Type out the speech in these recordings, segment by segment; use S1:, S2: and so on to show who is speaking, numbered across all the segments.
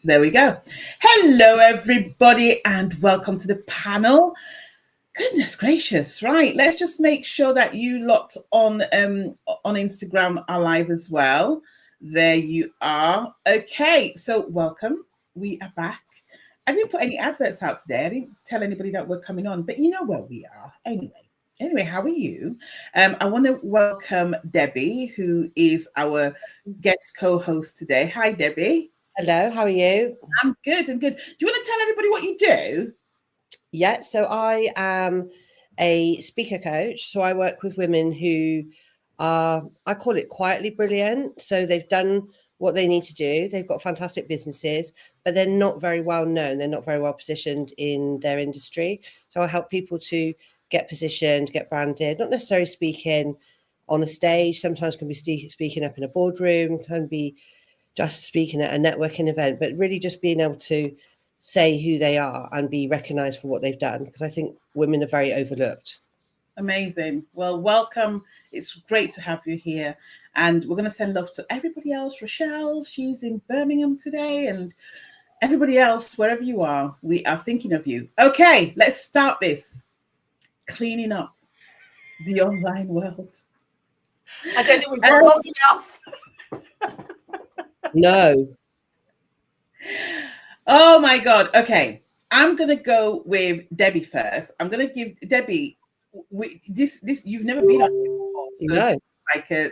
S1: There we go. Hello, everybody, and welcome to the panel. Goodness gracious, right? Let's just make sure that you locked on Instagram are live as well. There you are. Okay, so welcome. We are back. I didn't put any adverts out today. I didn't tell anybody that we're coming on, but you know where we are anyway. How are you? I want to welcome Debbie, who is our guest co-host today. Hi, Debbie.
S2: Hello, how are you?
S1: I'm good. Do you want to tell everybody what you do?
S2: Yeah, so I am a speaker coach. So I work with women who are, I call it quietly brilliant. So they've done what they need to do. They've got fantastic businesses, but they're not very well known. They're not very well positioned in their industry. So I help people to get positioned, get branded, not necessarily speaking on a stage. Sometimes can be speaking up in a boardroom, can be just speaking at a networking event, but really just being able to say who they are and be recognized for what they've done, because I think women are very overlooked.
S1: Amazing. Well, welcome. It's great to have you here. And we're going to send love to everybody else. Rochelle, she's in Birmingham today. And everybody else, wherever you are, we are thinking of you. Okay, let's start this. Cleaning up the online world.
S3: I don't think we've got long enough.
S2: No.
S1: Oh my God. Okay. I'm going to go with Debbie first. I'm going to give Debbie this you've never been on before. So
S2: No.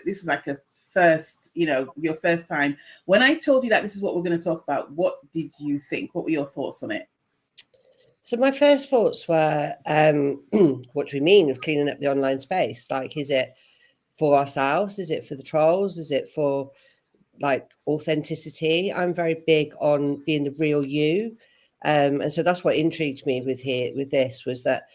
S1: this is like a first, your first time. When I told you that this is what we're going to talk about, what did you think? What were your thoughts on it?
S2: So my first thoughts were, what do we mean with cleaning up the online space? Like, is it for ourselves? Is it for the trolls? Is it for like authenticity? I'm very big on being the real you. And so that's what intrigued me with this was that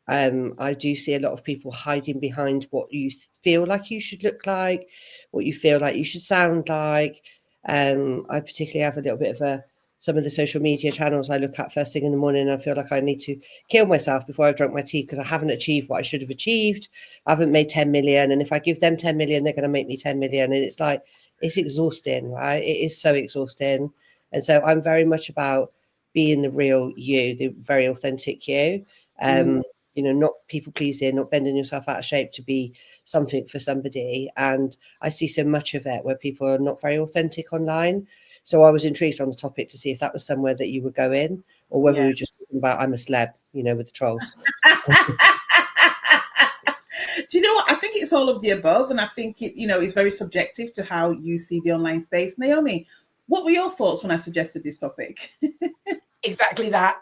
S2: I do see a lot of people hiding behind what you feel like you should look like, what you feel like you should sound like. I particularly have a little bit of some of the social media channels I look at first thing in the morning. I feel like I need to kill myself before I've drunk my tea because I haven't achieved what I should have achieved. I haven't made 10 million. And if I give them 10 million, they're going to make me 10 million. And it's like, it's exhausting, right? It is so exhausting. And so I'm very much about being the real you, the very authentic you. Not people pleasing, not bending yourself out of shape to be something for somebody. And I see so much of it where people are not very authentic online. So I was intrigued on the topic to see if that was somewhere that you were going, or whether we were just talking about I'm a celeb, with the trolls.
S1: Do you know what? I think it's all of the above. And I think it's very subjective to how you see the online space. Naomi, what were your thoughts when I suggested this topic?
S3: Exactly that.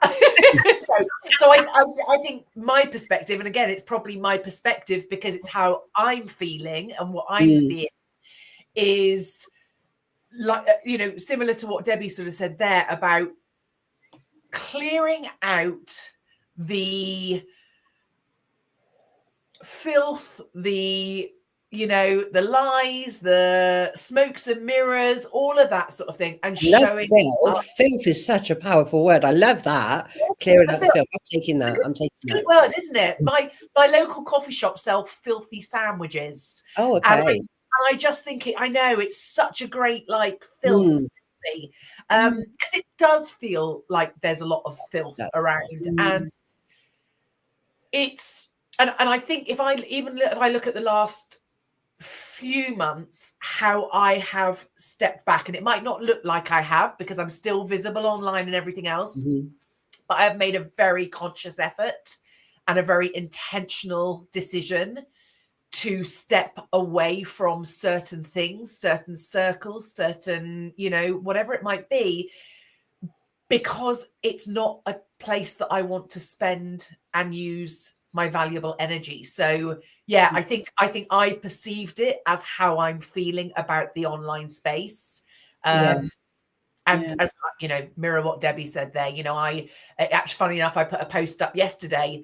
S3: so I think my perspective, and again, it's probably my perspective because it's how I'm feeling and what I'm seeing, is like, similar to what Debbie sort of said there about clearing out the filth, the lies, the smokes and mirrors, all of that sort of thing, and showing
S2: filth is such a powerful word. I love that. Clearing out the filth. I'm taking that.
S3: It's a good word, isn't it? My local coffee shop sell filthy sandwiches.
S2: Oh, okay.
S3: And I just think I know it's such a great filthy, because it does feel like there's a lot of filth around, and it's and I think if I look at the last few months, how I have stepped back, and it might not look like I have because I'm still visible online and everything else, but I have made a very conscious effort and a very intentional decision to step away from certain things, certain circles, certain, whatever it might be, because it's not a place that I want to spend and use my valuable energy. So yeah, I think I perceived it as how I'm feeling about the online space. And mirror what Debbie said there. I actually, funny enough, I put a post up yesterday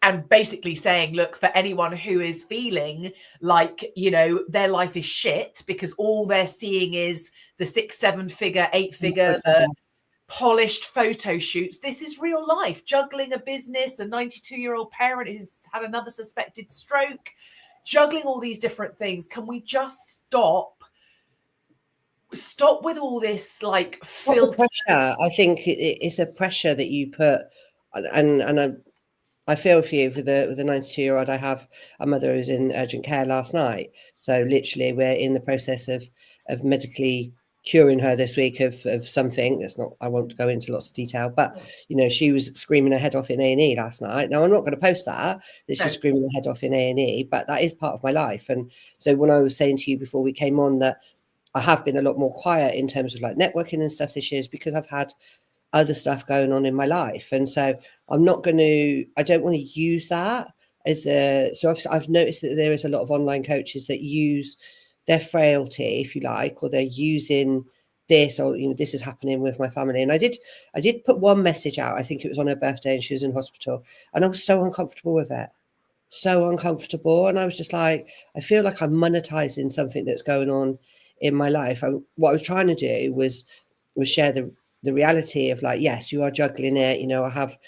S3: and basically saying, look, for anyone who is feeling like, their life is shit because all they're seeing is the 6, 7 figure, 8 figure, the polished photo shoots. This is real life, juggling a business, a 92-year-old parent who's had another suspected stroke, juggling all these different things. Can we just stop stop with all this like
S2: Not the
S3: filter.
S2: pressure. I think it's a pressure that you put, and I feel for you with the 92-year-old. I have a mother who's in urgent care last night, so literally we're in the process of medically curing her this week of something that's not, I won't go into lots of detail, but you know, she was screaming her head off in A&E last night. Now I'm not going to post that she's
S3: No.
S2: screaming her head off in A&E, but that is part of my life. And so when I was saying to you before we came on that I have been a lot more quiet in terms of like networking and stuff this year, is because I've had other stuff going on in my life. And so I don't want to use that as so I've noticed that there is a lot of online coaches that use their frailty, if you like, or they're using this, or, you know, this is happening with my family. And I did put one message out. I think it was on her birthday and she was in hospital, and I was so uncomfortable with it. So uncomfortable. And I was just like, I feel like I'm monetizing something that's going on in my life. What I was trying to do was share the reality of like, yes, you are juggling it. You know, I have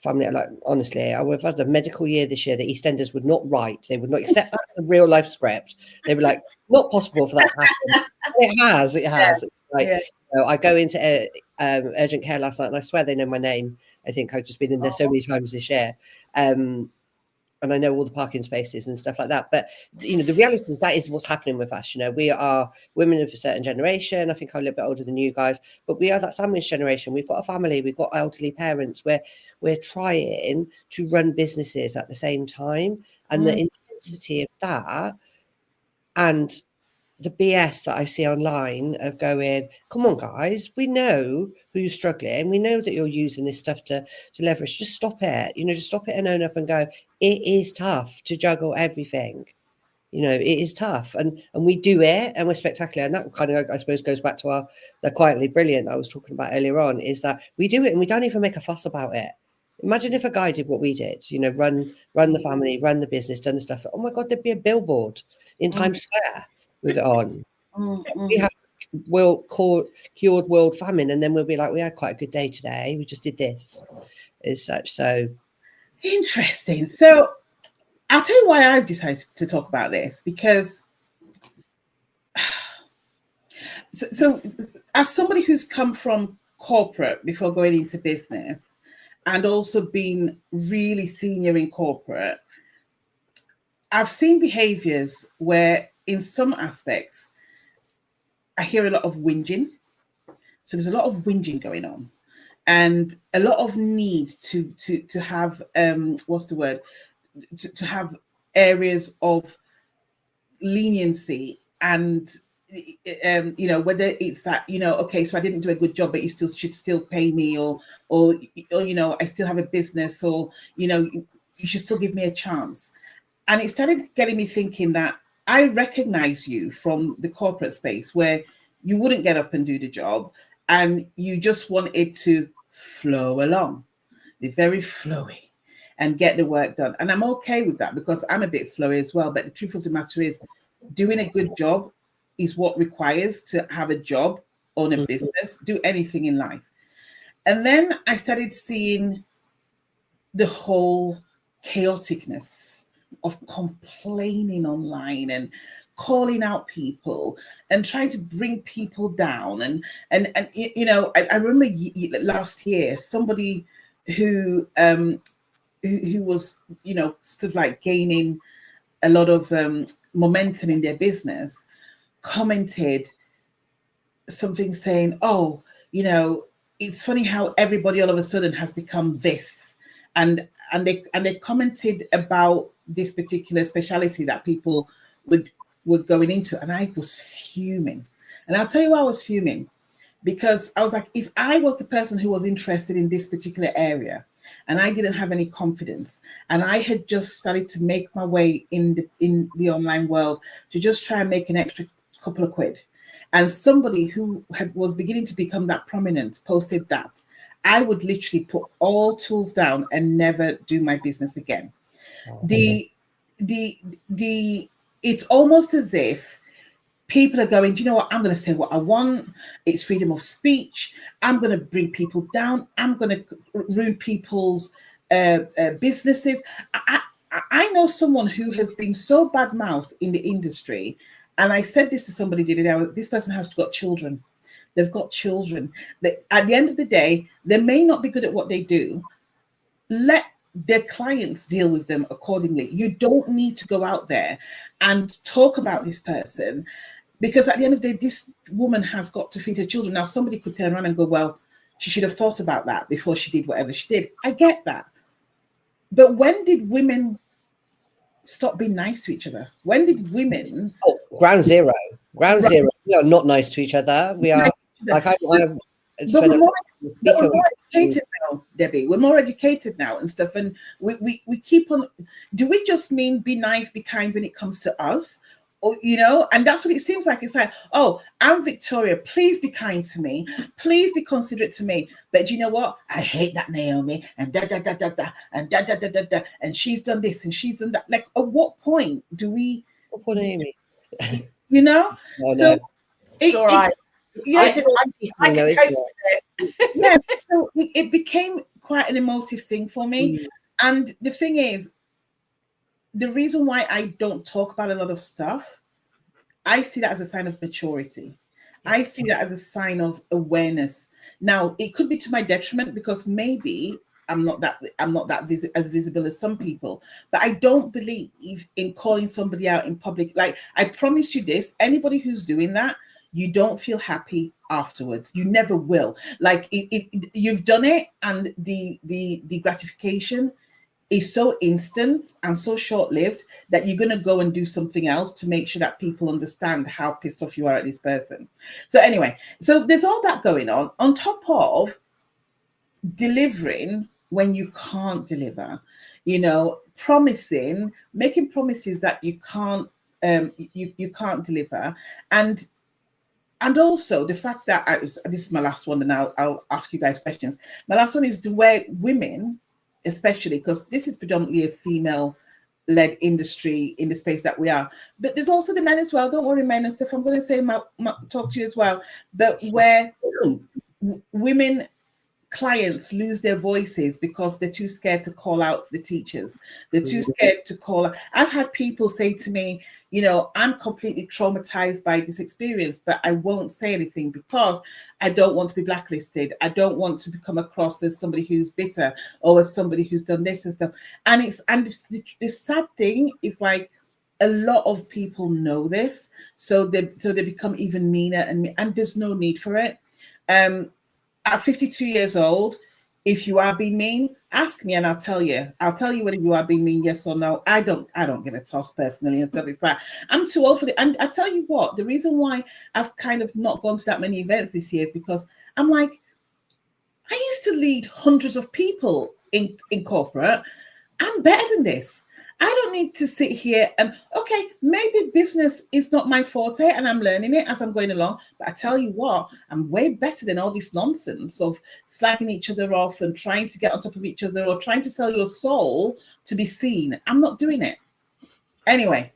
S2: family. Like, honestly, I would have had a medical year this year that EastEnders would not write. They would not accept that as a real life script. They were like, not possible for that to happen. It has.
S1: Yeah.
S2: It's like,
S1: Yeah.
S2: you know, I go into urgent care last night, and I swear they know my name. I think I've just been in there so many times this year. And I know all the parking spaces and stuff like that. But, you know, the reality is that is what's happening with us. You know, we are women of a certain generation. I think I'm a little bit older than you guys, but we are that sandwich generation. We've got a family, we've got elderly parents. We're trying to run businesses at the same time. And the intensity of that and the BS that I see online of going, come on, guys, we know who's struggling. We know that you're using this stuff to leverage. Just stop it. You know, just stop it and own up and go, it is tough to juggle everything. You know, it is tough. And we do it, and we're spectacular. And that kind of, I suppose, goes back to the quietly brilliant I was talking about earlier on, is that we do it and we don't even make a fuss about it. Imagine if a guy did what we did, you know, run the family, run the business, done the stuff. Oh my God, there'd be a billboard in Times Square with it on. We have cured world famine, and then we'll be like, we had quite a good day today. We just did this as such. So
S1: interesting. So I'll tell you why I've decided to talk about this, because so as somebody who's come from corporate before going into business, and also been really senior in corporate, I've seen behaviors where in some aspects I hear a lot of whinging. So there's a lot of whinging going on, and a lot of need to have what's the word, to have areas of leniency, and you know, whether it's that, you know, okay, so I didn't do a good job, but you still should still pay me, or you know, I still have a business, or, you know, you should still give me a chance. And it started getting me thinking that I recognize you from the corporate space, where you wouldn't get up and do the job, and you just want it to flow along, be very flowy and get the work done. And I'm okay with that, because I'm a bit flowy as well. But the truth of the matter is, doing a good job is what requires to have a job, own a business, do anything in life. And then I started seeing the whole chaoticness of complaining online and calling out people and trying to bring people down. And you know, I remember last year, somebody who was, you know, sort of like gaining a lot of momentum in their business, commented something saying, oh, you know, it's funny how everybody all of a sudden has become this. And they commented about this particular specialty that people were going into. And I was fuming. And I'll tell you why I was fuming. Because I was like, if I was the person who was interested in this particular area, and I didn't have any confidence, and I had just started to make my way in the online world to just try and make an extra couple of quid, and somebody who was beginning to become that prominent posted that, I would literally put all tools down and never do my business again. It's almost as if people are going, do you know what? I'm going to say what I want. It's freedom of speech. I'm going to bring people down. I'm going to ruin people's businesses. I know someone who has been so bad-mouthed in the industry, And I said this to somebody the other day, this person has got children. They've got children. At the end of the day, they may not be good at what they do. Let their clients deal with them accordingly. You don't need to go out there and talk about this person, because at the end of the day, this woman has got to feed her children. Now, somebody could turn around and go, well, she should have thought about that before she did whatever she did. I get that. But when did women stop being nice to each other? When did women...
S2: Oh, ground zero. Zero. We are not nice to each other. We are like
S1: But we're more educated now, Debbie. We're more educated now and stuff. And we keep on... Do we just mean be nice, be kind when it comes to us? Or, you know, and that's what it seems like. It's like, oh, I'm Victoria. Please be kind to me. Please be considerate to me. But you know what? I hate that Naomi and da da da da da and da da da da da. And she's done this and she's done that. Like, at what point do we?
S2: What Naomi?
S1: You know.
S2: Oh,
S1: so
S2: no.
S3: It's all right.
S1: Yes,
S3: I can cope with it.
S1: yeah. So it became quite an emotive thing for me. And the thing is, the reason why I don't talk about a lot of stuff, I see that as a sign of maturity. I see that as a sign of awareness. Now, it could be to my detriment, because maybe I'm not that as visible as some people, but I don't believe in calling somebody out in public. Like, I promise you this, anybody who's doing that, you don't feel happy afterwards. You never will. Like, you've done it, and the gratification is so instant and so short-lived that you're going to go and do something else to make sure that people understand how pissed off you are at this person. So anyway, so there's all that going on top of delivering when you can't deliver, you know, making promises that you can't you can't deliver, and also the fact that this is my last one, and I'll ask you guys questions. My last one is the way women, especially, because this is predominantly a female-led industry in the space that we are. But there's also the men as well. Don't worry, men and stuff. I'm going to say talk to you as well. But where women clients lose their voices because they're too scared to call out the teachers. They're too scared to call out. I've had people say to me, you know, I'm completely traumatized by this experience, but I won't say anything because I don't want to be blacklisted. I don't want to come across as somebody who's bitter or as somebody who's done this and stuff. And the sad thing is, like, a lot of people know this, so they become even meaner, and there's no need for it. At 52 years old, if you are being mean, ask me and I'll tell you. I'll tell you whether you are being mean, yes or no. I don't give a toss personally and stuff. It's like, I'm too old for it. And I tell you what, the reason why I've kind of not gone to that many events this year is because I'm like, I used to lead hundreds of people in corporate. I'm better than this. I don't need to sit here and, okay, maybe business is not my forte and I'm learning it as I'm going along. But I tell you what, I'm way better than all this nonsense of slagging each other off and trying to get on top of each other or trying to sell your soul to be seen. I'm not doing it. Anyway,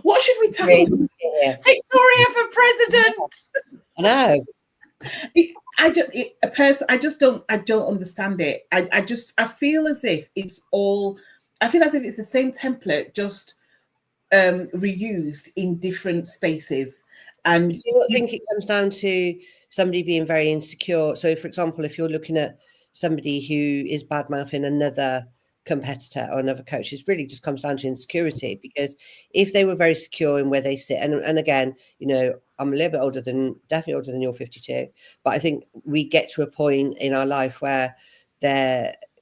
S1: what should we tackle?
S3: Victoria for president.
S2: I know.
S1: I don't understand it. I feel as if it's the same template, just reused in different spaces. And
S2: do you not think it comes down to somebody being very insecure? So, for example, if you're looking at somebody who is bad mouthing another competitor or another coach, it really just comes down to insecurity. Because if they were very secure in where they sit, and again, you know, I'm a little bit definitely older than you're 52, but I think we get to a point in our life where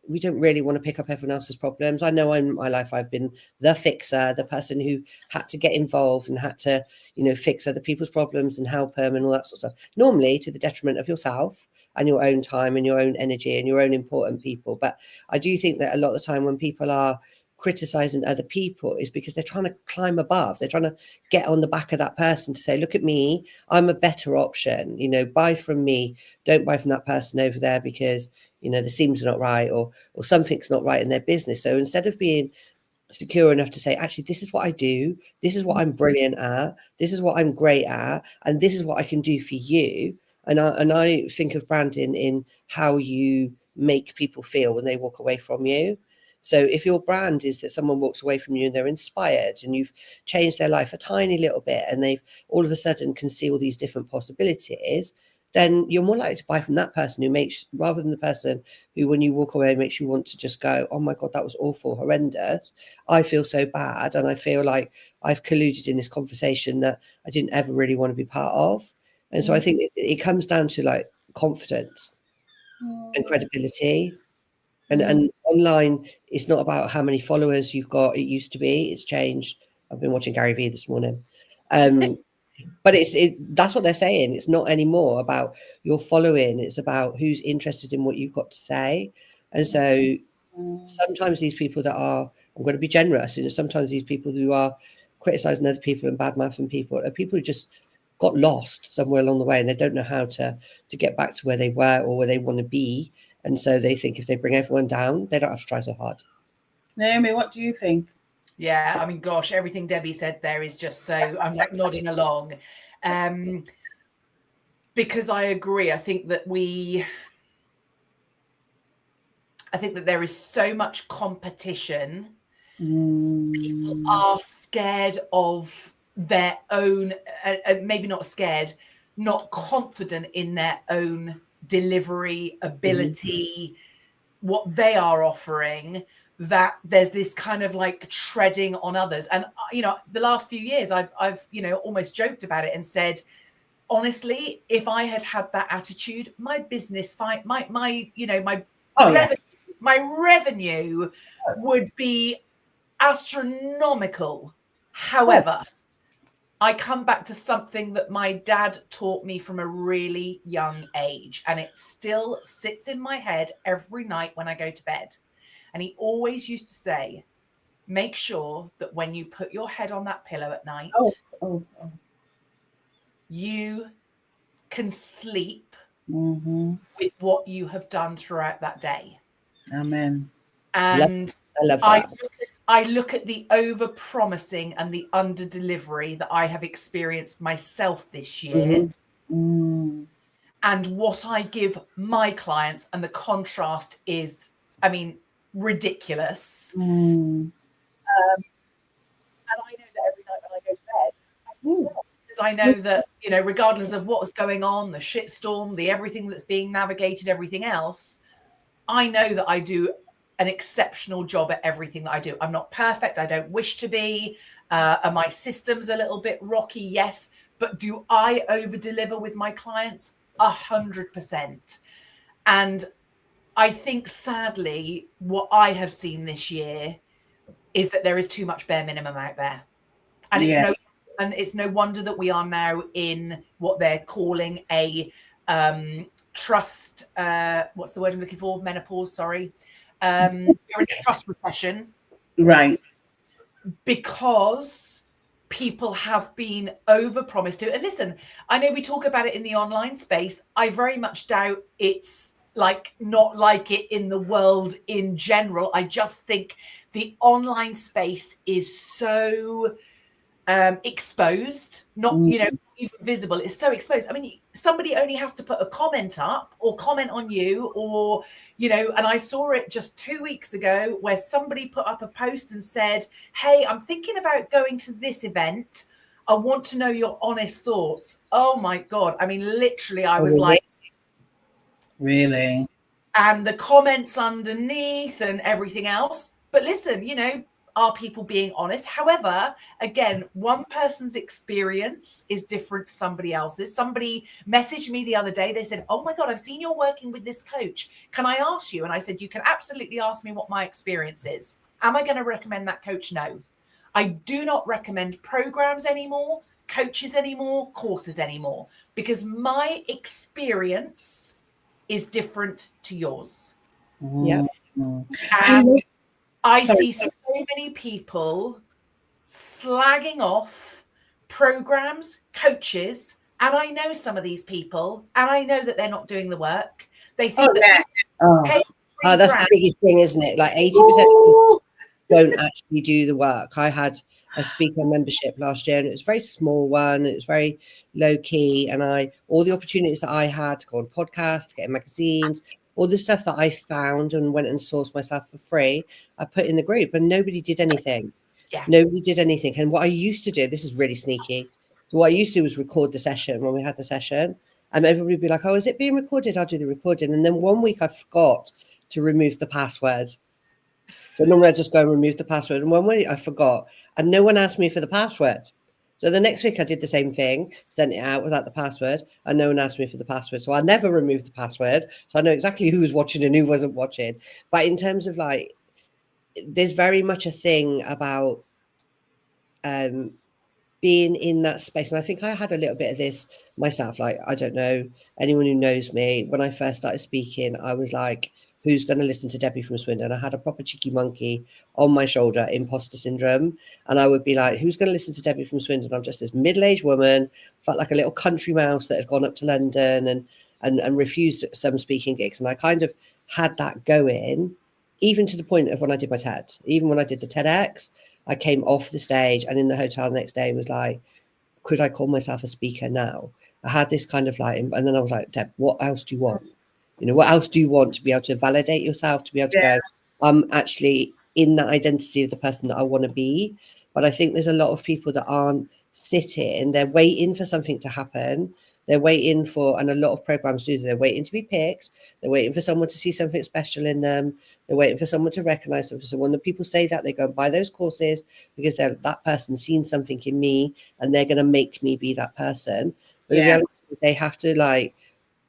S2: we don't really want to pick up everyone else's problems. I know in my life I've been the fixer, the person who had to get involved and had to, you know, fix other people's problems and help them and all that sort of stuff, normally to the detriment of yourself and your own time and your own energy and your own important people. But I do think that a lot of the time when people are criticizing other people is because they're trying to climb above. They're trying to get on the back of that person to say, look at me, I'm a better option, you know, buy from me, don't buy from that person over there because, you know, the seams are not right or something's not right in their business. So instead of being secure enough to say, actually, this is what I do, this is what I'm brilliant at, this is what I'm great at, and this is what I can do for you. And I think of branding in how you make people feel when they walk away from you. So if your brand is that someone walks away from you and they're inspired and you've changed their life a tiny little bit and they've all of a sudden can see all these different possibilities, then you're more likely to buy from that person who makes, rather than the person who, when you walk away, makes you want to just go, oh my God, that was awful, horrendous. I feel so bad. And I feel like I've colluded in this conversation that I didn't ever really want to be part of. And so I think it comes down to like confidence and credibility. And online, it's not about how many followers you've got. It used to be. It's changed. I've been watching Gary Vee this morning. But that's what they're saying. It's not anymore about your following. It's about who's interested in what you've got to say. And so sometimes these people that are, I'm going to be generous, sometimes these people who are criticizing other people and bad-mouthing people are people who just got lost somewhere along the way and they don't know how to get back to where they were or where they want to be. And so they think if they bring everyone down, they don't have to try so hard.
S1: Naomi, what do you think?
S3: Yeah, I mean, gosh, everything Debbie said there is just so, I'm like nodding along. Because I agree. I think that there is so much competition. People are scared of their own, maybe not scared, not confident in their own delivery ability, what they are offering, that there's this kind of like treading on others. And the last few years I've almost joked about it and said, honestly, if I had that attitude, my business my revenue would be astronomical. However, I come back to something that my dad taught me from a really young age, and it still sits in my head every night when I go to bed. And he always used to say, make sure that when you put your head on that pillow at night, you can sleep with what you have done throughout that day.
S1: Amen.
S3: And
S2: I love that.
S3: I look at the over promising and the under delivery that I have experienced myself this year, and what I give my clients, and the contrast is, I mean, ridiculous. And I know that every night when I go to bed, I feel because I know that, regardless of what's going on, the shitstorm, the everything that's being navigated, everything else, I know that I do an exceptional job at everything that I do. I'm not perfect. I don't wish to be. Are my systems a little bit rocky? Yes. But do I over deliver with my clients? 100%. And I think, sadly, what I have seen this year is that there is too much bare minimum out there. And it's no wonder that we are now in what they're calling a trust. What's the word I'm looking for? Menopause. Sorry. You're in a trust recession.
S1: Right.
S3: Because people have been overpromised to. And listen, I know we talk about it in the online space. I very much doubt it's not like it in the world in general. I just think the online space is so exposed, not even visible. It's so exposed. I mean, somebody only has to put a comment up or comment on you, or and I saw it just 2 weeks ago where somebody put up a post and said, hey, I'm thinking about going to this event. I want to know your honest thoughts. Oh my God. I mean, literally, I was like,
S1: really?
S3: And the comments underneath and everything else. But listen, are people being honest? However, again, one person's experience is different to somebody else's. Somebody messaged me the other day. They said, oh my God, I've seen you're working with this coach. Can I ask you? And I said, you can absolutely ask me what my experience is. Am I going to recommend that coach? No. I do not recommend programs anymore, coaches anymore, courses anymore, because my experience is different to yours.
S2: Yeah.
S3: And I see so many people slagging off programs, coaches, and I know some of these people, and I know that they're not doing the work. They think
S2: that's the biggest thing, isn't it? Like 80% don't actually do the work. I had a speaker membership last year, and it was a very small one. It was very low key, and all the opportunities that I had to go on podcasts, to get in magazines, all the stuff that I found and went and sourced myself for free, I put in the group, and nobody did anything.
S3: Yeah.
S2: Nobody did anything. And what I used to do, this is really sneaky. So what I used to do was record the session when we had the session, and everybody would be like, "Oh, is it being recorded?" I'll do the recording. And then one week I forgot to remove the password. So normally I just go and remove the password. And one week I forgot, and no one asked me for the password. So the next week I did the same thing, sent it out without the password, and no one asked me for the password. So I never removed the password. So I know exactly who was watching and who wasn't watching. But in terms of like, there's very much a thing about being in that space. And I think I had a little bit of this myself. Like, I don't know, anyone who knows me, when I first started speaking, I was like, who's going to listen to Debbie from Swindon? I had a proper cheeky monkey on my shoulder, imposter syndrome. And I would be like, who's going to listen to Debbie from Swindon? I'm just this middle-aged woman, felt like a little country mouse that had gone up to London and refused some speaking gigs. And I kind of had that going, even to the point of when I did my TED, even when I did the TEDx, I came off the stage and in the hotel the next day was like, could I call myself a speaker now? I had this kind of like, and then I was like, Deb, what else do you want? You know, what else do you want to be able to validate yourself, to be able to go, I'm actually in that identity of the person that I want to be. But I think there's a lot of people that aren't sitting, they're waiting for something to happen. They're waiting for, and a lot of programs do, they're waiting to be picked. They're waiting for someone to see something special in them. They're waiting for someone to recognize them. So when the people say that, they go and buy those courses because that person's seen something in me and they're going to make me be that person. But the reality is they have to like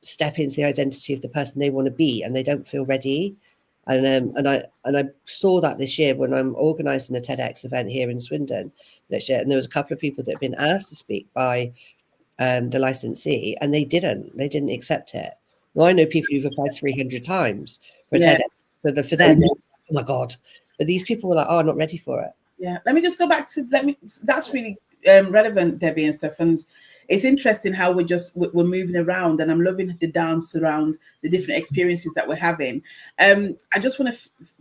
S2: step into the identity of the person they want to be, and they don't feel ready. And I saw that this year when I'm organising a TEDx event here in Swindon next year, and there was a couple of people that had been asked to speak by the licensee, and they didn't accept it. Now I know people who've applied 300 times for a TEDx, so for them, oh my god! But these people were like, "Oh, I'm not ready for it."
S1: Yeah, let me just go back to that's really relevant, Debbie, and stuff. And it's interesting how we're moving around, and I'm loving the dance around the different experiences that we're having. I just want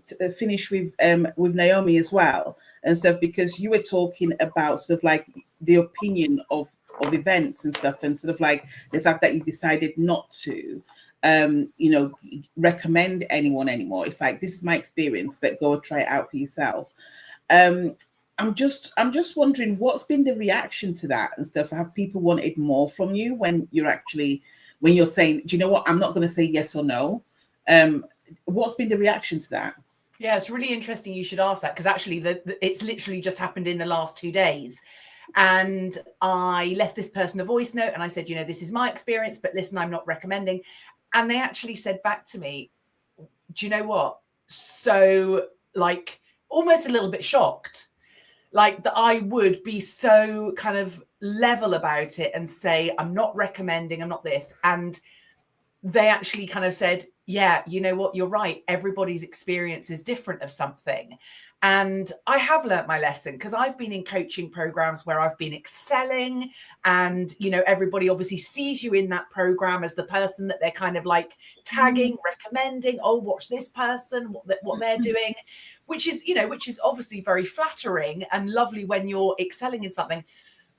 S1: to finish with Naomi as well and stuff, because you were talking about sort of like the opinion of events and stuff, and sort of like the fact that you decided not to recommend anyone anymore. It's like, this is my experience, but go try it out for yourself. I'm just wondering, what's been the reaction to that and stuff? Have people wanted more from you when you're saying, do you know what, I'm not going to say yes or no? What's been the reaction to that?
S3: Yeah, it's really interesting you should ask that, because actually it's literally just happened in the last 2 days. And I left this person a voice note and I said, this is my experience, but listen, I'm not recommending. And they actually said back to me, do you know what? So like almost a little bit shocked, like that I would be so kind of level about it and say, I'm not recommending, I'm not this. And they actually kind of said, yeah, you know what, you're right. Everybody's experience is different of something. And I have learnt my lesson, because I've been in coaching programs where I've been excelling, and, everybody obviously sees you in that program as the person that they're kind of like tagging, recommending, oh, watch this person, what they're doing, which is obviously very flattering and lovely when you're excelling in something.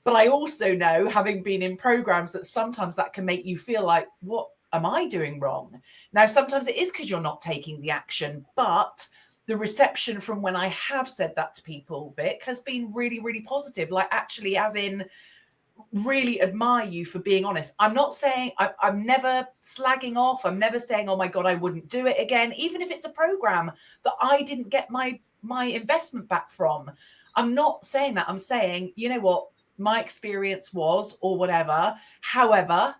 S3: But I also know, having been in programs, that sometimes that can make you feel like, what am I doing wrong? Now, sometimes it is because you're not taking the action, but the reception from when I have said that to people, Vic, has been really, really positive. Like, actually, as in, really admire you for being honest. I'm not saying, I'm never slagging off. I'm never saying, oh my God, I wouldn't do it again, even if it's a program that I didn't get my investment back from. I'm not saying that. I'm saying, you know what, my experience was, or whatever. However,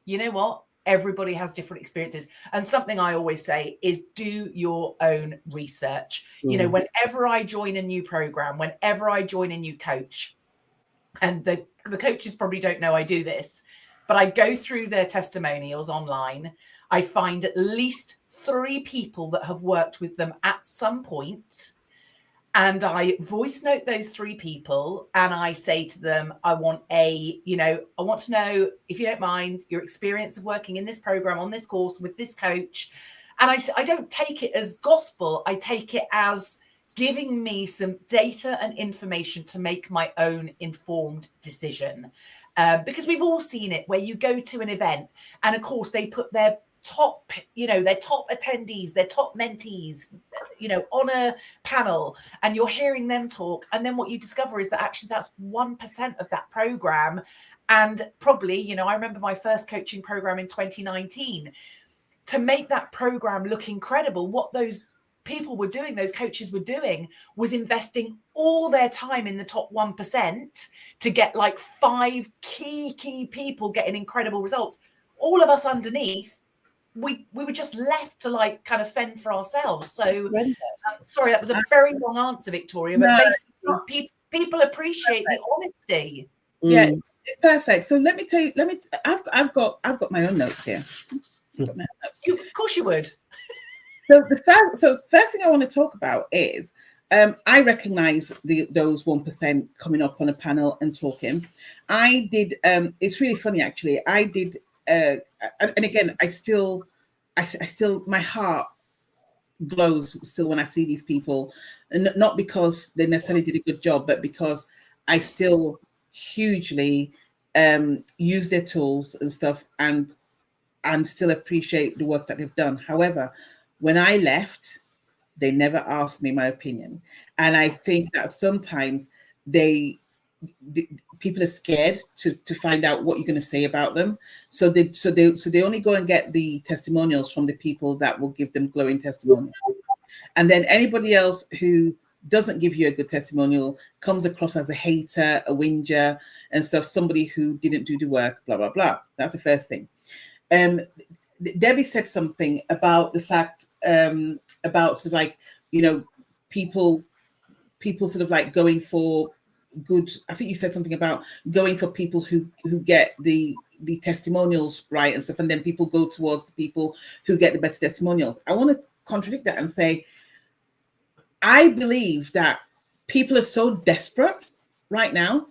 S3: you know what? Everybody has different experiences. And something I always say is, do your own research. Whenever I join a new program, whenever I join a new coach, and the coaches probably don't know I do this, but I go through their testimonials online. I find at least 3 people that have worked with them at some point. And I voice note those 3 people, and I say to them, I want to know, if you don't mind, your experience of working in this program, on this course, with this coach. And I don't take it as gospel. I take it as giving me some data and information to make my own informed decision. Because we've all seen it, where you go to an event and of course they put their top, their top attendees, their top mentees, on a panel, and you're hearing them talk. And then what you discover is that actually that's 1% of that program. And probably, I remember my first coaching program in 2019. To make that program look incredible, what those people were doing, those coaches were doing, was investing all their time in the top 1% to get like 5 key people getting incredible results. All of us underneath, we were just left to like kind of fend for ourselves. So sorry, that was a very long answer, Victoria, but basically people appreciate the honesty.
S1: Yeah, it's perfect. So let me tell you, I've got my own notes here.
S3: Of course you would.
S1: So first thing I want to talk about is I recognize those 1% coming up on a panel and talking. I did. It's really funny, actually. I did, and again, I still, my heart glows still when I see these people, and not because they necessarily did a good job, but because I still hugely use their tools and stuff, and still appreciate the work that they've done. However, when I left, they never asked me my opinion. And I think that sometimes people are scared to find out what you're going to say about them. So they only go and get the testimonials from the people that will give them glowing testimonials. And then anybody else who doesn't give you a good testimonial comes across as a hater, a whinger, and stuff, somebody who didn't do the work, blah, blah, blah. That's the first thing. Debbie said something about the fact about sort of like, people sort of like going for good. I think you said something about going for people who get the testimonials right and stuff, and then people go towards the people who get the better testimonials. I want to contradict that and say, I believe that people are so desperate right now.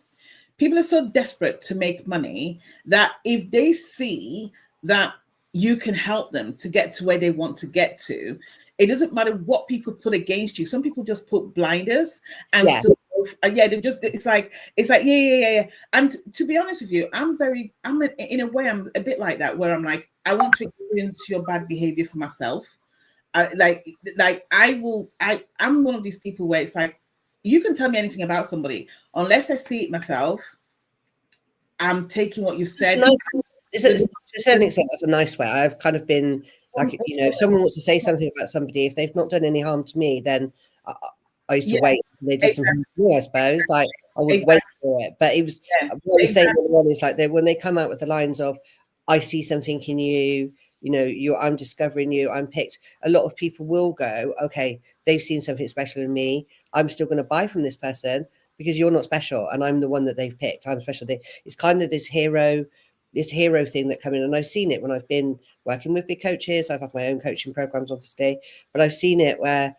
S1: People are so desperate to make money that if they see that you can help them to get to where they want to get to, it doesn't matter what people put against you. Some people just put blinders and still, they just, it's like, yeah. And to be honest with you, in a way, I'm a bit like that, where I'm like, I want to experience your bad behavior for myself. I'm one of these people where it's like, you can tell me anything about somebody, unless I see it myself, I'm taking what you said.
S2: To a certain extent, that's a nice way. I've kind of been like, if someone wants to say something about somebody, if they've not done any harm to me, then I used to wait until they did some harm to me, I suppose. Like, I would wait for it. But it was, what I was saying earlier on is like, when they come out with the lines of, I see something in you, I'm discovering you, I'm picked. A lot of people will go, okay, they've seen something special in me. I'm still going to buy from this person because you're not special and I'm the one that they've picked. I'm special. It's kind of this hero thing that come in, and I've seen it when I've been working with big coaches. I've had my own coaching programs, obviously, but I've seen it where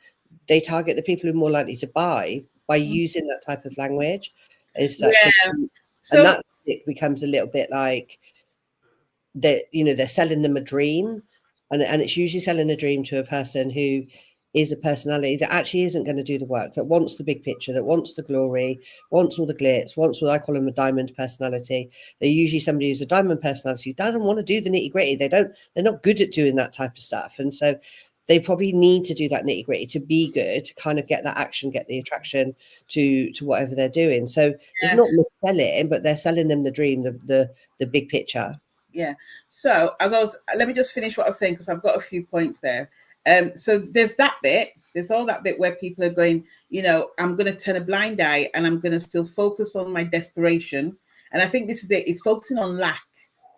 S2: they target the people who are more likely to buy by using that type of language. Is such and that it becomes a little bit like that. They're selling them a dream, and it's usually selling a dream to a person who is a personality that actually isn't going to do the work, that wants the big picture, that wants the glory, wants all the glitz, wants what I call them a diamond personality. They're usually somebody who's a diamond personality who doesn't want to do the nitty gritty. They're not good at doing that type of stuff. And so they probably need to do that nitty gritty to be good, to kind of get that action, get the attraction to whatever they're doing. So it's not mis-selling, but they're selling them the dream, the big picture.
S1: Yeah. So let me just finish what I was saying, because I've got a few points there. So there's that bit, there's all that bit where people are going, I'm going to turn a blind eye and I'm going to still focus on my desperation. And I think this is it. It's focusing on lack.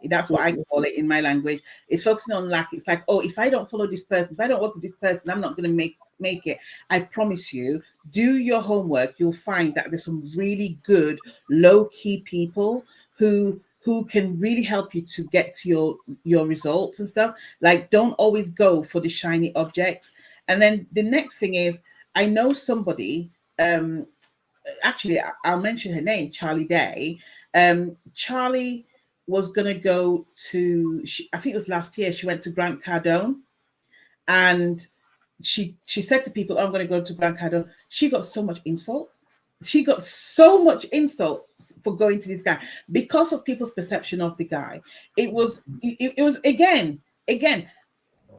S1: That's what I call it in my language. It's focusing on lack. It's like, oh, if I don't follow this person, if I don't work with this person, I'm not going to make it. I promise you, do your homework. You'll find that there's some really good, low-key people who can really help you to get to your results and stuff. Like, don't always go for the shiny objects. And then the next thing is, I know somebody, actually, I'll mention her name, Charlie Day. Charlie was going to go to, I think it was last year, she went to Grant Cardone. And she said to people, I'm going to go to Grant Cardone. She got so much insult. For going to this guy because of people's perception of the guy. It was again,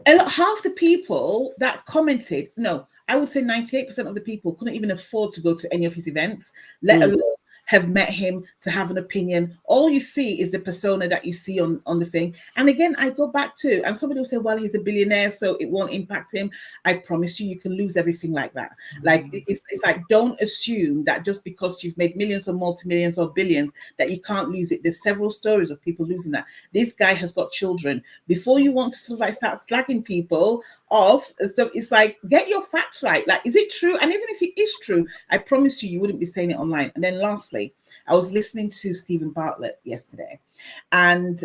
S1: half the people that commented, no, I would say 98% of the people couldn't even afford to go to any of his events, let alone have met him to have an opinion. All you see is the persona that you see on the thing. And again, I go back to, and somebody will say, well, he's a billionaire, so it won't impact him. I promise you, you can lose everything like that. Like, it's like, don't assume that just because you've made millions or multi-millions or billions, that you can't lose it. There's several stories of people losing that. This guy has got children. Before you want to sort of like start slagging people off, so it's like, get your facts right. Like, is it true? And even if it is true, I promise you, you wouldn't be saying it online. And then lastly, I was listening to Stephen Bartlett yesterday, and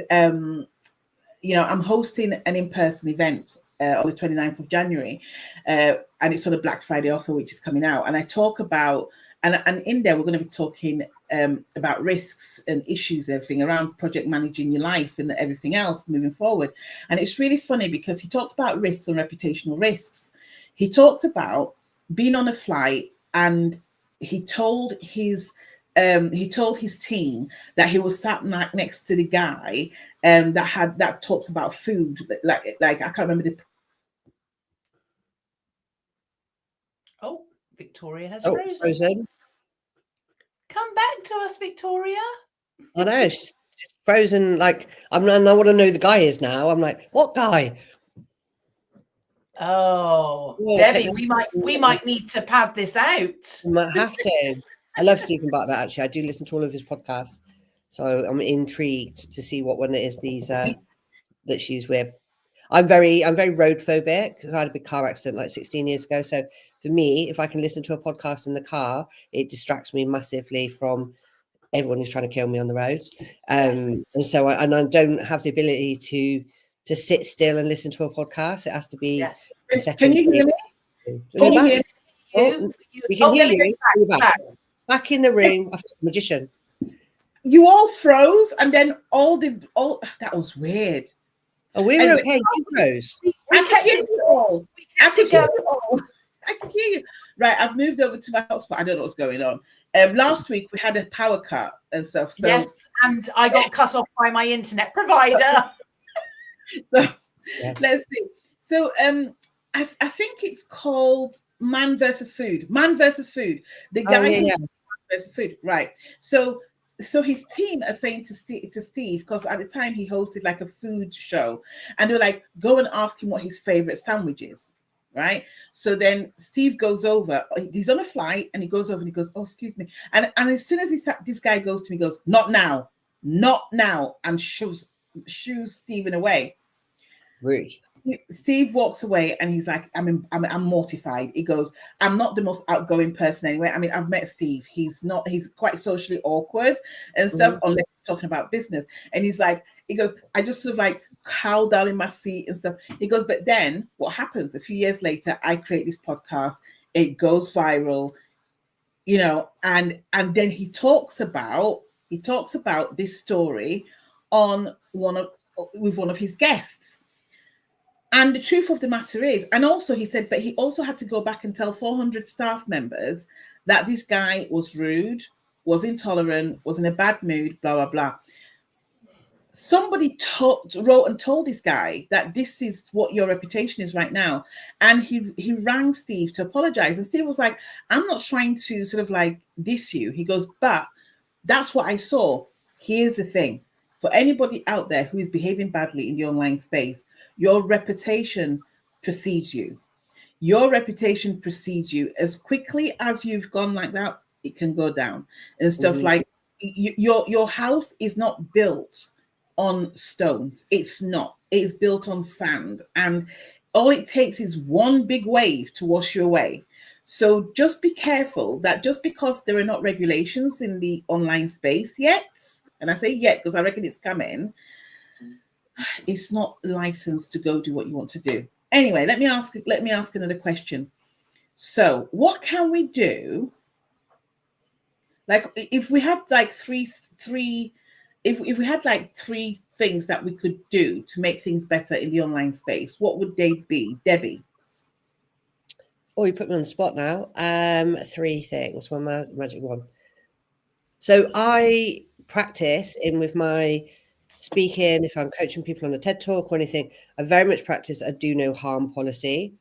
S1: you know, I'm hosting an in-person event on the 29th of January, and it's sort of Black Friday offer which is coming out, and I talk about, and in there we're going to be talking about risks and issues, everything around project managing your life and everything else moving forward. And it's really funny because he talks about risks and reputational risks. He talked about being on a flight, and he told his team that he was sat next to the guy that talks about food, like I can't remember the.
S3: Oh, Victoria has
S2: frozen.
S3: Come back to us, Victoria.
S2: I know, she's just frozen. Like, I want to know who the guy is now. I'm like, what guy?
S3: Oh, Debbie, we might need to pad this out.
S2: We might have to. I love Stephen Bartlett, actually. I do listen to all of his podcasts, so I'm intrigued to see what one it is that she's with. I'm very road phobic because I had a big car accident like 16 years ago. So for me, if I can listen to a podcast in the car, it distracts me massively from everyone who's trying to kill me on the roads. And so I don't have the ability to sit still and listen to a podcast. It has to be.
S1: Can you hear me?
S2: Can you hear me?
S3: You?
S2: We can hear you. Back in the room. I feel like a magician.
S1: You all froze, and then all that was weird.
S2: Oh, we were okay. You froze.
S1: I can hear you all. I can hear you. Right, I've moved over to my hotspot. I don't know what's going on. Last week we had a power cut and stuff. So
S3: yes, and I got cut off by my internet provider.
S1: Let's see. So I think it's called Man versus Food. Man versus Food. The guy Man versus Food. Right. So his team are saying to Steve, because at the time he hosted like a food show, and they're like, go and ask him what his favorite sandwich is. Right. So then Steve goes over, he's on a flight, and he goes over and he goes, oh, excuse me. And as soon as this guy goes to me, he goes, not now, and shoos Stephen away.
S2: Rude.
S1: Steve walks away and he's like, I'm mortified. He goes, I'm not the most outgoing person anyway. I mean, I've met Steve. He's quite socially awkward and stuff, unless he's talking about business. And he goes, I just sort of like cowl down in my seat and stuff. He goes, but then what happens? A few years later, I create this podcast. It goes viral, you know, and then he talks about this story with one of his guests. And the truth of the matter is, and also he said, but he also had to go back and tell 400 staff members that this guy was rude, was intolerant, was in a bad mood, blah, blah, blah. Somebody wrote and told this guy that this is what your reputation is right now. And he rang Steve to apologize. And Steve was like, I'm not trying to sort of like diss you. He goes, but that's what I saw. Here's the thing. For anybody out there who is behaving badly in the online space, your reputation precedes you. Your reputation precedes you. As quickly as you've gone like that, it can go down and stuff. Like your house is not built on stones. It's not. It's built on sand, and all it takes is one big wave to wash you away. So just be careful that just because there are not regulations in the online space yet, and I say yet because I reckon it's coming, it's not licensed to go do what you want to do. Anyway, let me ask another question. So what can we do? Like if we had like three if we had like three things that we could do to make things better in the online space, what would they be? Debbie?
S2: Oh, you put me on the spot now. Three things. One magic one. So I practice in with my speaking, if I'm coaching people on a TED Talk or anything, I very much practice a do no harm policy.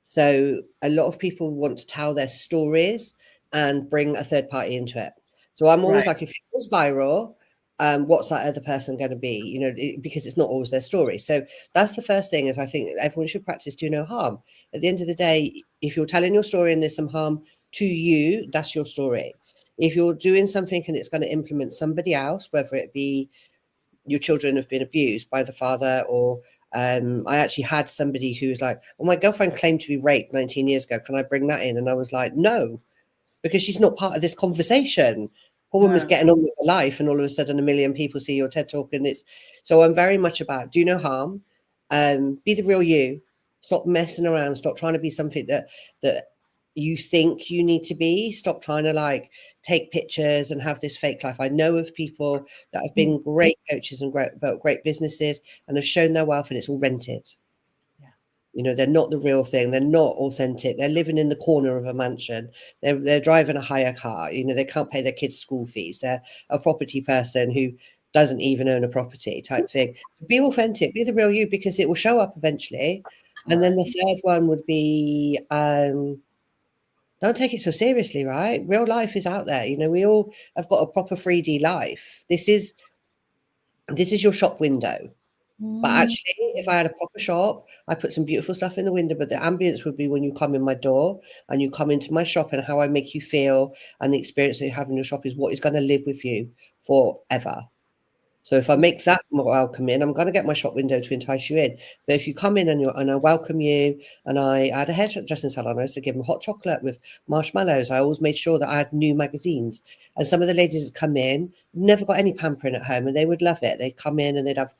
S2: So a lot of people want to tell their stories and bring a third party into it. So I'm always like, if it goes viral, what's that other person going to be? You know, because it's not always their story. So that's the first thing, is I think everyone should practice do no harm. At the end of the day, if you're telling your story and there's some harm to you, that's your story. If you're doing something and it's going to implement somebody else, whether it be your children have been abused by the father, or I actually had somebody who was like, well, my girlfriend claimed to be raped 19 years ago. Can I bring that in? And I was like, no, because she's not part of this conversation. Poor woman's getting on with her life, and all of a sudden 1 million people see your TED Talk. And it's, so I'm very much about do no harm, be the real you, stop messing around, stop trying to be something that you think you need to be, stop trying to like take pictures and have this fake life. I know of people that have been great coaches and built great businesses and have shown their wealth, and it's all rented. You know, they're not the real thing. They're not authentic. They're living in the corner of a mansion. They're driving a hire car. You know, they can't pay their kids' school fees. They're a property person who doesn't even own a property type thing. Be authentic. Be the real you, because it will show up eventually. And then the third one would be don't take it so seriously, right? Real life is out there. You know, we all have got a proper 3D life. This is your shop window. But actually, if I had a proper shop, I put some beautiful stuff in the window, but the ambience would be when you come in my door and you come into my shop, and how I make you feel and the experience that you have in your shop is what is going to live with you forever. So if I make that more welcoming, I'm going to get my shop window to entice you in. But if you come in and I welcome you, and I had a hairdressing salon, I used to give them hot chocolate with marshmallows. I always made sure that I had new magazines. And some of the ladies that come in never got any pampering at home, and they would love it. They'd come in and they'd have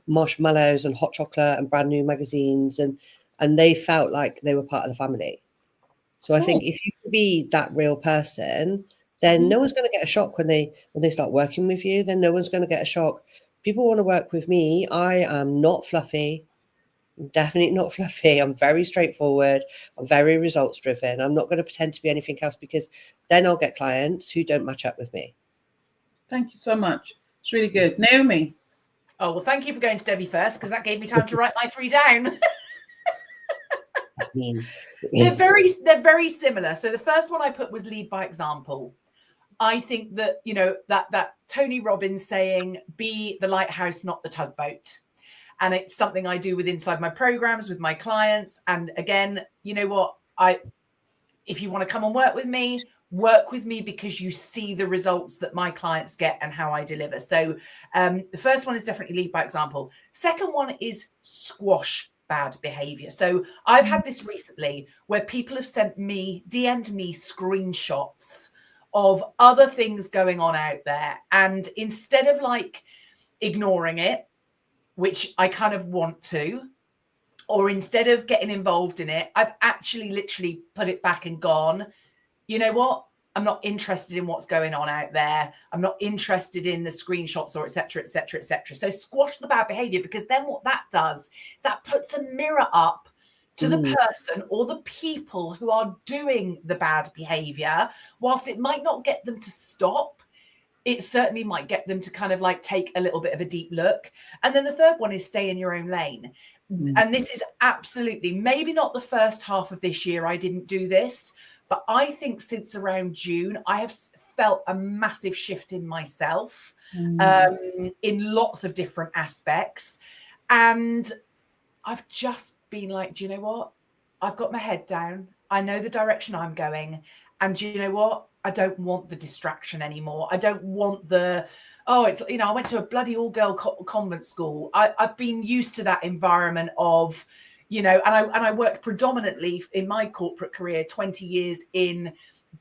S2: marshmallows and hot chocolate and brand new magazines, and they felt like they were part of the family. So I think if you can be that real person, then no one's going to get a shock when they start working with you. Then no one's going to get a shock. People want to work with me. I am not fluffy. I'm definitely not fluffy. I'm very straightforward. I'm very results driven. I'm not going to pretend to be anything else, because then I'll get clients who don't match up with me.
S1: Thank you so much. It's really good. Naomi.
S3: Oh, well, thank you for going to Debbie first, because that gave me time to write my 3 down.
S2: That's mean.
S3: They're very similar. So the first one I put was lead by example. I think that, you know, that Tony Robbins saying, be the lighthouse, not the tugboat. And it's something I do with inside my programs with my clients. And again, you know what, if you want to come and work with me because you see the results that my clients get and how I deliver. So the first one is definitely lead by example. Second one is squash bad behavior. So I've had this recently where people have DM'd me screenshots of other things going on out there. And instead of like ignoring it, which I kind of want to, or instead of getting involved in it, I've actually literally put it back and gone, you know what? I'm not interested in what's going on out there. I'm not interested in the screenshots or et cetera, et cetera, et cetera. So squash the bad behavior, because then what that does is that puts a mirror up to the person or the people who are doing the bad behavior. Whilst it might not get them to stop, it certainly might get them to kind of like take a little bit of a deep look. And then the third one is stay in your own lane. And this is absolutely, maybe not the first half of this year I didn't do this, but I think since around June, I have felt a massive shift in myself in lots of different aspects. And I've just been like, do you know what? I've got my head down. I know the direction I'm going. And do you know what? I don't want the distraction anymore. I don't want it's, you know, I went to a bloody all-girl convent school. I've been used to that environment of, you know, and I worked predominantly in my corporate career, 20 years in,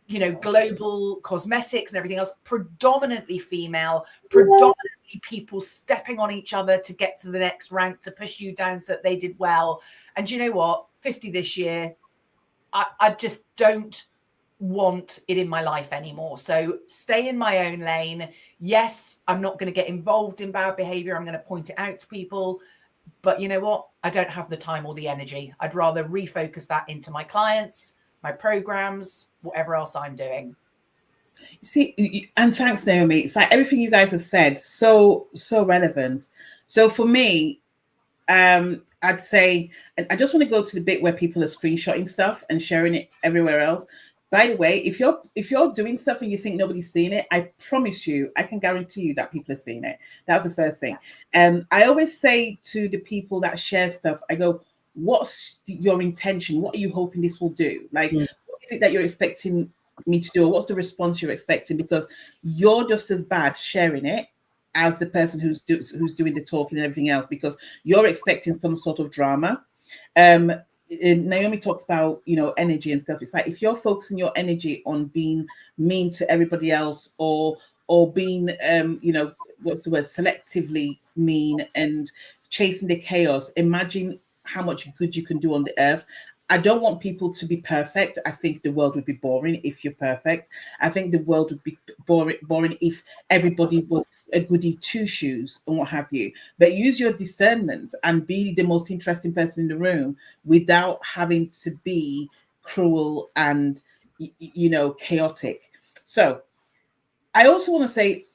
S3: you know, global cosmetics and everything else, predominantly female, predominantly people stepping on each other to get to the next rank, to push you down so that they did well. And do you know what? 50 this year, I just don't want it in my life anymore. So stay in my own lane. Yes, I'm not going to get involved in bad behavior. I'm going to point it out to people. But you know what? I don't have the time or the energy. I'd rather refocus that into my clients, my programs, whatever else I'm doing.
S1: See, and thanks, Naomi. It's like everything you guys have said, so relevant. So for me, I'd say, and I just want to go to the bit where people are screenshotting stuff and sharing it everywhere else. By the way, if you're doing stuff and you think nobody's seeing it, I promise you, I can guarantee you that people are seeing it. That's the first thing. I always say to the people that share stuff, I go, what's your intention? What are you hoping this will do? Like, what is it that you're expecting me to do? Or what's the response you're expecting? Because you're just as bad sharing it as the person who's doing the talking and everything else, because you're expecting some sort of drama. Naomi talks about, energy and stuff. It's like if you're focusing your energy on being mean to everybody else, or being what's the word, selectively mean and chasing the chaos, imagine how much good you can do on the earth. I don't want people to be perfect. I think the world would be boring if you're perfect. I think the world would be boring if everybody was a goody two shoes and what have you. But use your discernment and be the most interesting person in the room without having to be cruel and chaotic. So I also want to say,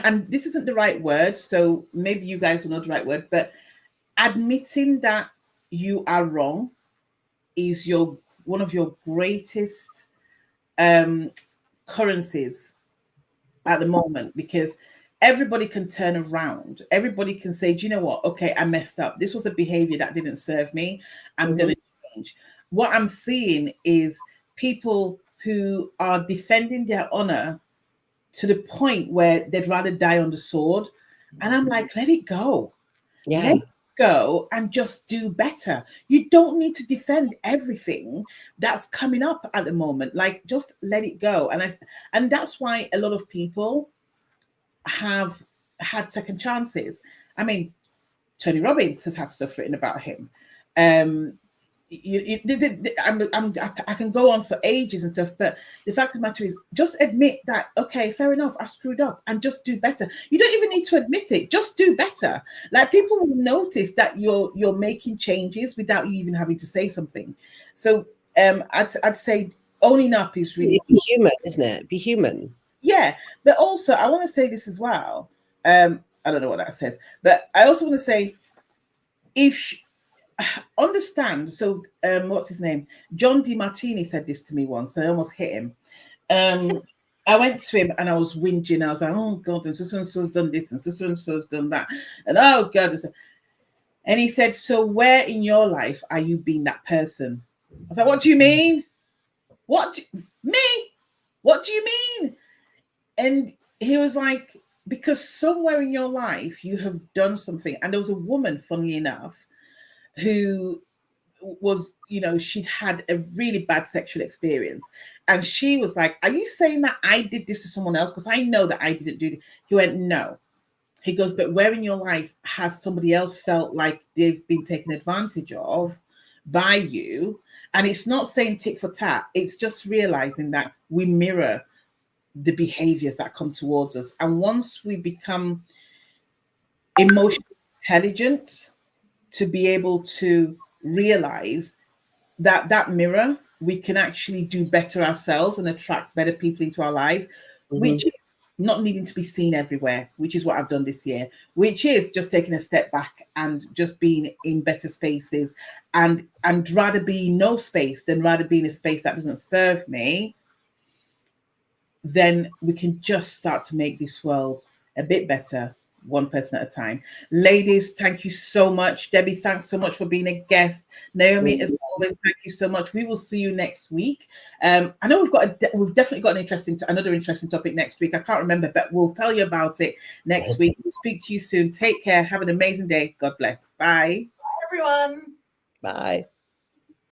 S1: and this isn't the right word, so maybe you guys will know the right word, but admitting that you are wrong is one of your greatest currencies at the moment, because everybody can turn around. Everybody can say, do you know what? Okay, I messed up. This was a behavior that didn't serve me. I'm going to change. What I'm seeing is people who are defending their honor to the point where they'd rather die on the sword. And I'm like, let it go.
S2: Yeah.
S1: Let it go and just do better. You don't need to defend everything that's coming up at the moment. Like, just let it go. And that's why a lot of people have had second chances. I mean, Tony Robbins has had stuff written about him. I can go on for ages and stuff, but the fact of the matter is, just admit that, okay, fair enough, I screwed up, and just do better. You don't even need to admit it, just do better. Like, people will notice that you're making changes without you even having to say something. So I'd say owning up is really
S2: be human, isn't it? Be human.
S1: Yeah, but also I want to say this as well. I don't know what that says, but I also want to say, if understand. So, what's his name? John DeMartini said this to me once. I almost hit him. I went to him and I was whinging. I was like, oh God, and so and so's done this, and so and so's done that, and oh God. And he said, so where in your life are you being that person? I was like, what do you mean? Me? What do you mean? And he was like, because somewhere in your life you have done something. And there was a woman, funnily enough, who was, she'd had a really bad sexual experience. And she was like, are you saying that I did this to someone else? Because I know that I didn't do it. He went, no. He goes, but where in your life has somebody else felt like they've been taken advantage of by you? And it's not saying tit for tat. It's just realizing that we mirror the behaviors that come towards us. And once we become emotionally intelligent to be able to realize that mirror, we can actually do better ourselves and attract better people into our lives, which is not needing to be seen everywhere, which is what I've done this year, which is just taking a step back and just being in better spaces, and rather be no space than rather be in a space that doesn't serve me. Then we can just start to make this world a bit better, one person at a time. Ladies, thank you so much. Debbie, thanks so much for being a guest. Naomi, as always, thank you so much. We will see you next week. I know we've definitely got another interesting topic next week. I can't remember, but we'll tell you about it next week. We'll speak to you soon. Take care. Have an amazing day. God bless. Bye.
S3: Bye, everyone.
S2: Bye.